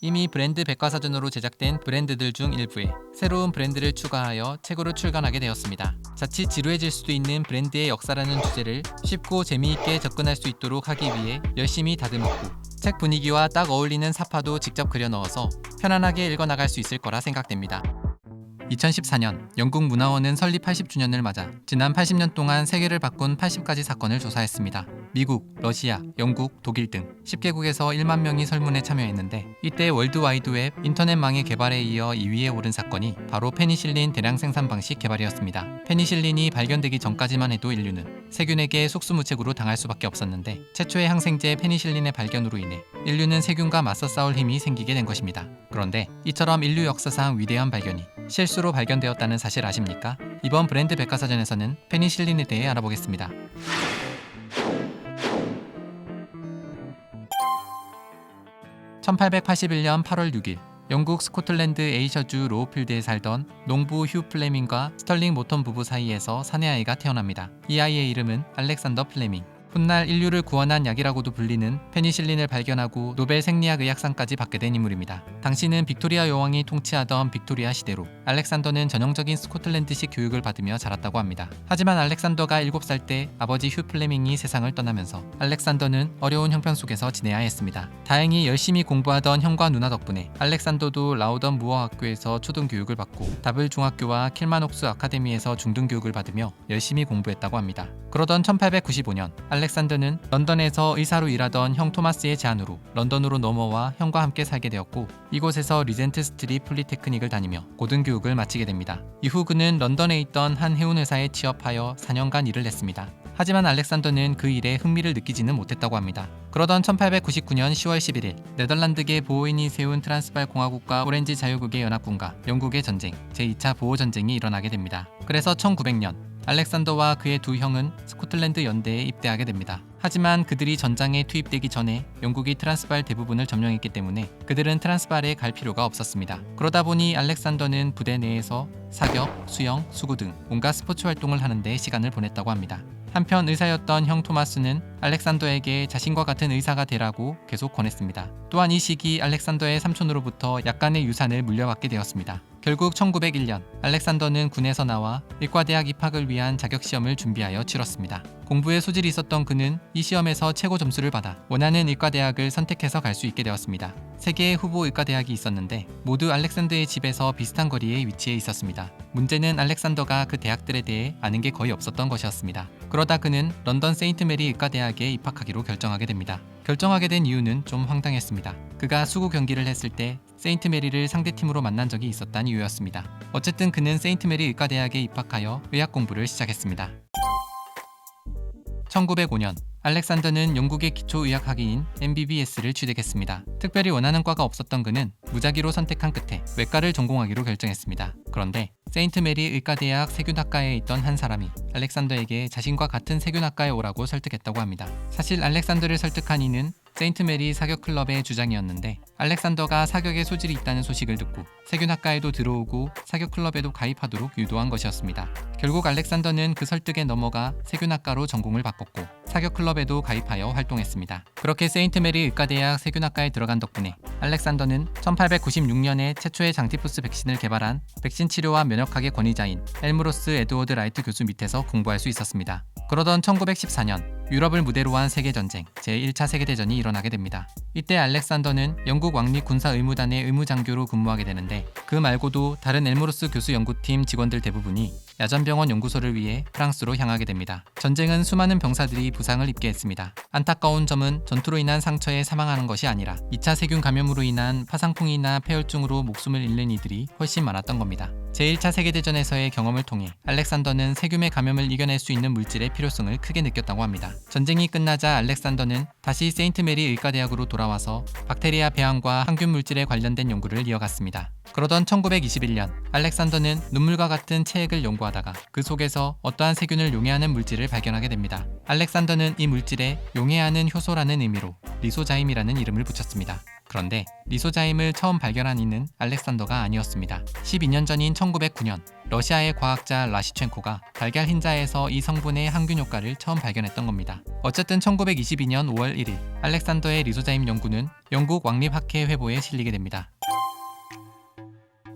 이미 브랜드 백과사전으로 제작된 브랜드들 중 일부에 새로운 브랜드를 추가하여 책으로 출간하게 되었습니다. 자칫 지루해질 수도 있는 브랜드의 역사라는 주제를 쉽고 재미있게 접근할 수 있도록 하기 위해 열심히 다듬었고, 책 분위기와 딱 어울리는 사파도 직접 그려 넣어서 편안하게 읽어 나갈 수 있을 거라 생각됩니다. 2014년 영국 문화원은 설립 80주년을 맞아 지난 80년 동안 세계를 바꾼 80가지 사건을 조사했습니다. 미국, 러시아, 영국, 독일 등 10개국에서 1만 명이 설문에 참여했는데, 이때 월드와이드웹 인터넷망의 개발에 이어 2위에 오른 사건이 바로 페니실린 대량 생산 방식 개발이었습니다. 페니실린이 발견되기 전까지만 해도 인류는 세균에게 속수무책으로 당할 수밖에 없었는데, 최초의 항생제 페니실린의 발견으로 인해 인류는 세균과 맞서 싸울 힘이 생기게 된 것입니다. 그런데 이처럼 인류 역사상 위대한 발견이 실수로 발견되었다는 사실 아십니까? 이번 브랜드 백과사전에서는 페니실린에 대해 알아보겠습니다. 1881년 8월 6일 영국 스코틀랜드 에이셔주 로우필드에 살던 농부 휴 플레밍과 스털링 모턴 부부 사이에서 사내아이가 태어납니다. 이 아이의 이름은 알렉산더 플레밍. 훗날 인류를 구원한 약이라고도 불리는 페니실린을 발견하고 노벨 생리학 의학상까지 받게 된 인물입니다. 당시는 빅토리아 여왕이 통치하던 빅토리아 시대로 알렉산더는 전형적인 스코틀랜드식 교육을 받으며 자랐다고 합니다. 하지만 알렉산더가 7살 때 아버지 휴 플레밍이 세상을 떠나면서 알렉산더는 어려운 형편 속에서 지내야 했습니다. 다행히 열심히 공부하던 형과 누나 덕분에 알렉산더도 라우던 무어 학교에서 초등교육을 받고 다블 중학교와 킬만옥스 아카데미에서 중등교육을 받으며 열심히 공부했다고 합니다. 그러던 1895년 알렉산더는 런던에서 의사로 일하던 형 토마스의 제안으로 런던으로 넘어와 형과 함께 살게 되었고, 이곳에서 리젠트 스트릿 폴리테크닉을 다니며 고등교육을 마치게 됩니다. 이후 그는 런던에 있던 한 해운회사에 취업하여 4년간 일을 했습니다. 하지만 알렉산더는 그 일에 흥미를 느끼지는 못했다고 합니다. 그러던 1899년 10월 11일 네덜란드계 보호인이 세운 트란스발 공화국과 오렌지 자유국의 연합군과 영국의 전쟁, 제2차 보호전쟁이 일어나게 됩니다. 그래서 1900년 알렉산더와 그의 두 형은 스코틀랜드 연대에 입대하게 됩니다. 하지만 그들이 전장에 투입되기 전에 영국이 트란스발 대부분을 점령했기 때문에 그들은 트란스발에 갈 필요가 없었습니다. 그러다 보니 알렉산더는 부대 내에서 사격, 수영, 수구 등 온갖 스포츠 활동을 하는데 시간을 보냈다고 합니다. 한편 의사였던 형 토마스는 알렉산더에게 자신과 같은 의사가 되라고 계속 권했습니다. 또한 이 시기 알렉산더의 삼촌으로부터 약간의 유산을 물려받게 되었습니다. 결국 1901년 알렉산더는 군에서 나와 의과대학 입학을 위한 자격시험을 준비하여 치렀습니다. 공부에 소질이 있었던 그는 이 시험에서 최고 점수를 받아 원하는 의과대학을 선택해서 갈 수 있게 되었습니다. 3개의 후보 의과대학이 있었는데 모두 알렉산더의 집에서 비슷한 거리에 위치해 있었습니다. 문제는 알렉산더가 그 대학들에 대해 아는 게 거의 없었던 것이었습니다. 그러다 그는 런던 세인트 메리 의과대학에 입학하기로 결정하게 됩니다. 결정하게 된 이유는 좀 황당했습니다. 그가 수구 경기를 했을 때 세인트 메리를 상대팀으로 만난 적이 있었다는 이유였습니다. 어쨌든 그는 세인트 메리 의과대학에 입학하여 의학 공부를 시작했습니다. 1905년 알렉산더는 영국의 기초의학학위인 MBBS를 취득했습니다. 특별히 원하는 과가 없었던 그는 무작위로 선택한 끝에 외과를 전공하기로 결정했습니다. 그런데 세인트 메리 의과대학 세균학과에 있던 한 사람이 알렉산더에게 자신과 같은 세균학과에 오라고 설득했다고 합니다. 사실 알렉산더를 설득한 이는 세인트 메리 사격 클럽의 주장이었는데, 알렉산더가 사격에 소질이 있다는 소식을 듣고 세균학과에도 들어오고 사격 클럽에도 가입하도록 유도한 것이었습니다. 결국 알렉산더는 그 설득에 넘어가 세균학과로 전공을 바꿨고 사격 클럽에도 가입하여 활동했습니다. 그렇게 세인트 메리 의과대학 세균학과에 들어간 덕분에 알렉산더는 1896년에 최초의 장티푸스 백신을 개발한 백신 치료와 면역학의 권위자인 엘무로스 에드워드 라이트 교수 밑에서 공부할 수 있었습니다. 그러던 1914년 유럽을 무대로 한 세계전쟁, 제1차 세계대전이 일어나게 됩니다. 이때 알렉산더는 영국 왕립 군사의무단의 의무장교로 근무하게 되는데, 그 말고도 다른 엘무로스 교수 연구팀 직원들 대부분이 야전병원 연구소를 위해 프랑스로 향하게 됩니다. 전쟁은 수많은 병사들이 부상을 입게 했습니다. 안타까운 점은 전투로 인한 상처에 사망하는 것이 아니라 2차 세균 감염으로 인한 파상풍이나 폐혈증으로 목숨을 잃는 이들이 훨씬 많았던 겁니다. 제1차 세계대전에서의 경험을 통해 알렉산더는 세균의 감염을 이겨낼 수 있는 물질의 필요성을 크게 느꼈다고 합니다. 전쟁이 끝나자 알렉산더는 다시 세인트 메리 의과대학으로 돌아와서 박테리아 배양과 항균 물질에 관련된 연구를 이어갔습니다. 그러던 1921년 알렉산더는 눈물과 같은 체액을 연구하다가 그 속에서 어떠한 세균을 용해하는 물질을 발견하게 됩니다. 알렉산더는 이 물질에 용해하는 효소라는 의미로 리소자임이라는 이름을 붙였습니다. 그런데 리소자임을 처음 발견한 이는 알렉산더가 아니었습니다. 12년 전인 1909년 러시아의 과학자 라시첸코가 달걀 흰자에서 이 성분의 항균 효과를 처음 발견했던 겁니다. 어쨌든 1922년 5월 1일 알렉산더의 리소자임 연구는 영국 왕립학회 회보에 실리게 됩니다.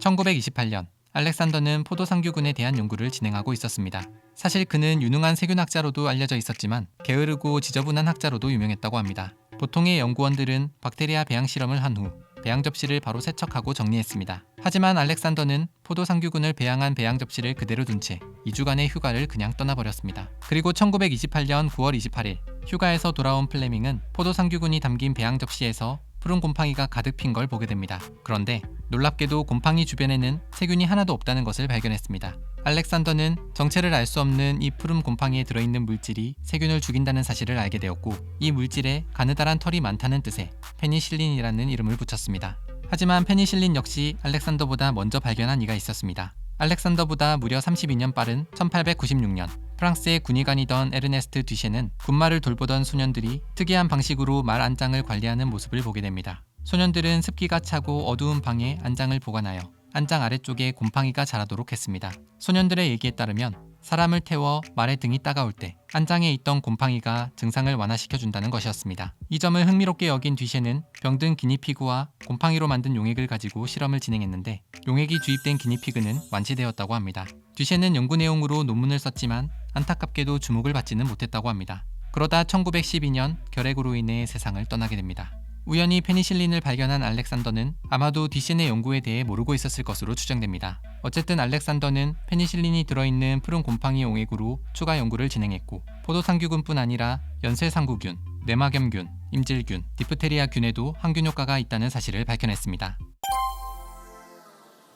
1928년 알렉산더는 포도상규균에 대한 연구를 진행하고 있었습니다. 사실 그는 유능한 세균학자로도 알려져 있었지만 게으르고 지저분한 학자로도 유명했다고 합니다. 보통의 연구원들은 박테리아 배양 실험을 한 후 배양 접시를 바로 세척하고 정리했습니다. 하지만 알렉산더는 포도상규균을 배양한 배양 접시를 그대로 둔 채 2주간의 휴가를 그냥 떠나버렸습니다. 그리고 1928년 9월 28일 휴가에서 돌아온 플레밍은 포도상규균이 담긴 배양 접시에서 푸른 곰팡이가 가득 핀 걸 보게 됩니다. 그런데 놀랍게도 곰팡이 주변에는 세균이 하나도 없다는 것을 발견했습니다. 알렉산더는 정체를 알 수 없는 이 푸른 곰팡이에 들어있는 물질이 세균을 죽인다는 사실을 알게 되었고 이 물질에 가느다란 털이 많다는 뜻의 페니실린이라는 이름을 붙였습니다. 하지만 페니실린 역시 알렉산더보다 먼저 발견한 이가 있었습니다. 알렉산더보다 무려 32년 빠른 1896년 프랑스의 군의관이던 에르네스트 듀셰는 군말을 돌보던 소년들이 특이한 방식으로 말 안장을 관리하는 모습을 보게 됩니다. 소년들은 습기가 차고 어두운 방에 안장을 보관하여 안장 아래쪽에 곰팡이가 자라도록 했습니다. 소년들의 얘기에 따르면 사람을 태워 말의 등이 따가울 때 안장에 있던 곰팡이가 증상을 완화시켜준다는 것이었습니다. 이 점을 흥미롭게 여긴 듀셰는 병든 기니피그와 곰팡이로 만든 용액을 가지고 실험을 진행했는데 용액이 주입된 기니피그는 완치되었다고 합니다. 듀셰는 연구 내용으로 논문을 썼지만 안타깝게도 주목을 받지는 못했다고 합니다. 그러다 1912년 결핵으로 인해 세상을 떠나게 됩니다. 우연히 페니실린을 발견한 알렉산더는 아마도 듀셰의 연구에 대해 모르고 있었을 것으로 추정됩니다. 어쨌든 알렉산더는 페니실린이 들어있는 푸른 곰팡이 용액으로 추가 연구를 진행했고 포도상규균뿐 아니라 연쇄상구균, 뇌막염균, 임질균, 디프테리아균에도 항균 효과가 있다는 사실을 밝혀냈습니다.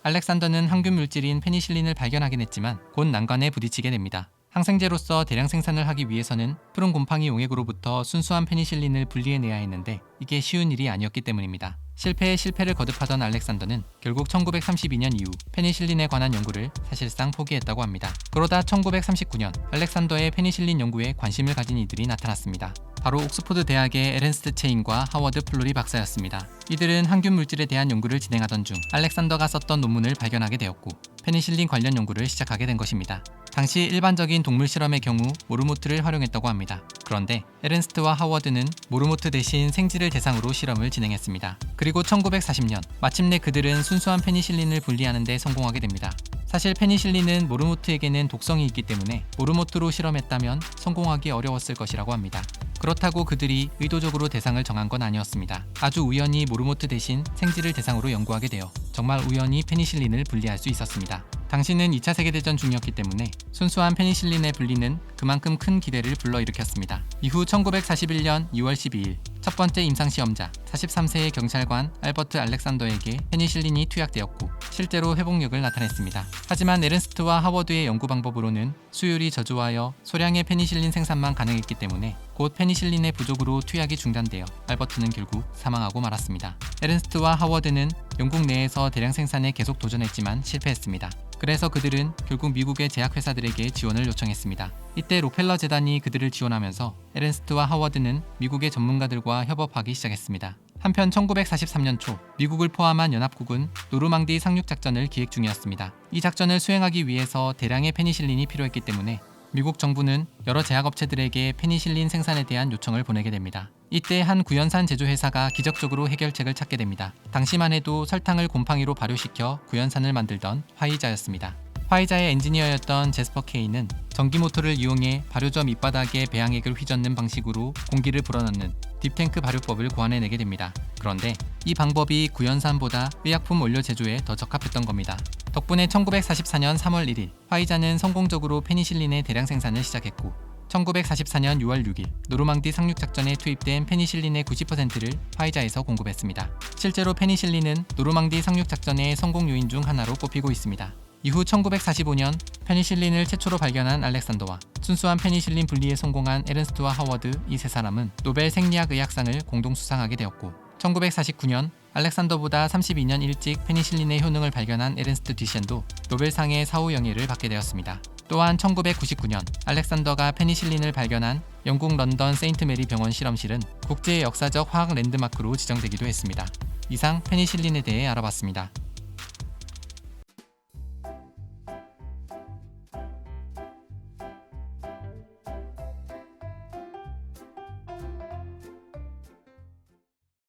알렉산더는 항균 물질인 페니실린을 발견하긴 했지만 곧 난관에 부딪히게 됩니다. 항생제로서 대량 생산을 하기 위해서는 푸른 곰팡이 용액으로부터 순수한 페니실린을 분리해내야 했는데 이게 쉬운 일이 아니었기 때문입니다. 실패에 실패를 거듭하던 알렉산더는 결국 1932년 이후 페니실린에 관한 연구를 사실상 포기했다고 합니다. 그러다 1939년 알렉산더의 페니실린 연구에 관심을 가진 이들이 나타났습니다. 바로 옥스포드 대학의 에른스트 체인과 하워드 플로리 박사였습니다. 이들은 항균 물질에 대한 연구를 진행하던 중 알렉산더가 썼던 논문을 발견하게 되었고 페니실린 관련 연구를 시작하게 된 것입니다. 당시 일반적인 동물 실험의 경우 모르모트를 활용했다고 합니다. 그런데 에른스트와 하워드는 모르모트 대신 생쥐를 대상으로 실험을 진행했습니다. 그리고 1940년 마침내 그들은 순수한 페니실린을 분리하는 데 성공하게 됩니다. 사실 페니실린은 모르모트에게는 독성이 있기 때문에 모르모트로 실험했다면 성공하기 어려웠을 것이라고 합니다. 그렇다고 그들이 의도적으로 대상을 정한 건 아니었습니다. 아주 우연히 모르모트 대신 생쥐를 대상으로 연구하게 되어 정말 우연히 페니실린을 분리할 수 있었습니다. 당시는 2차 세계대전 중이었기 때문에 순수한 페니실린의 분리는 그만큼 큰 기대를 불러일으켰습니다. 이후 1941년 2월 12일 첫 번째 임상시험자 43세의 경찰관 알버트 알렉산더에게 페니실린이 투약되었고 실제로 회복력을 나타냈습니다. 하지만 에른스트와 하워드의 연구 방법으로는 수율이 저조하여 소량의 페니실린 생산만 가능했기 때문에 곧 페니실린의 부족으로 투약이 중단되어 알버트는 결국 사망하고 말았습니다. 에른스트와 하워드는 영국 내에서 대량 생산에 계속 도전했지만 실패했습니다. 그래서 그들은 결국 미국의 제약회사들에게 지원을 요청했습니다. 이때 록펠러 재단이 그들을 지원하면서 에른스트와 하워드는 미국의 전문가들과 협업하기 시작했습니다. 한편 1943년 초 미국을 포함한 연합국은 노르망디 상륙작전을 기획 중이었습니다. 이 작전을 수행하기 위해서 대량의 페니실린이 필요했기 때문에 미국 정부는 여러 제약업체들에게 페니실린 생산에 대한 요청을 보내게 됩니다. 이때 한 구연산 제조회사가 기적적으로 해결책을 찾게 됩니다. 당시만 해도 설탕을 곰팡이로 발효시켜 구연산을 만들던 화이자였습니다. 화이자의 엔지니어였던 제스퍼 케이는 전기모터를 이용해 발효저 밑바닥에 배양액을 휘젓는 방식으로 공기를 불어넣는 딥탱크 발효법을 고안해내게 됩니다. 그런데 이 방법이 구연산보다 의약품 원료 제조에 더 적합했던 겁니다. 덕분에 1944년 3월 1일 화이자는 성공적으로 페니실린의 대량 생산을 시작했고 1944년 6월 6일 노르망디 상륙작전에 투입된 페니실린의 90%를 화이자에서 공급했습니다. 실제로 페니실린은 노르망디 상륙작전의 성공 요인 중 하나로 꼽히고 있습니다. 이후 1945년 페니실린을 최초로 발견한 알렉산더와 순수한 페니실린 분리에 성공한 에른스트와 하워드 이 세 사람은 노벨 생리학 의학상을 공동 수상하게 되었고 1949년 알렉산더보다 32년 일찍 페니실린의 효능을 발견한 에른스트 뒤셴도 노벨상의 사후 영예를 받게 되었습니다. 또한 1999년 알렉산더가 페니실린을 발견한 영국 런던 세인트 메리 병원 실험실은 국제 역사적 화학 랜드마크로 지정되기도 했습니다. 이상 페니실린에 대해 알아봤습니다.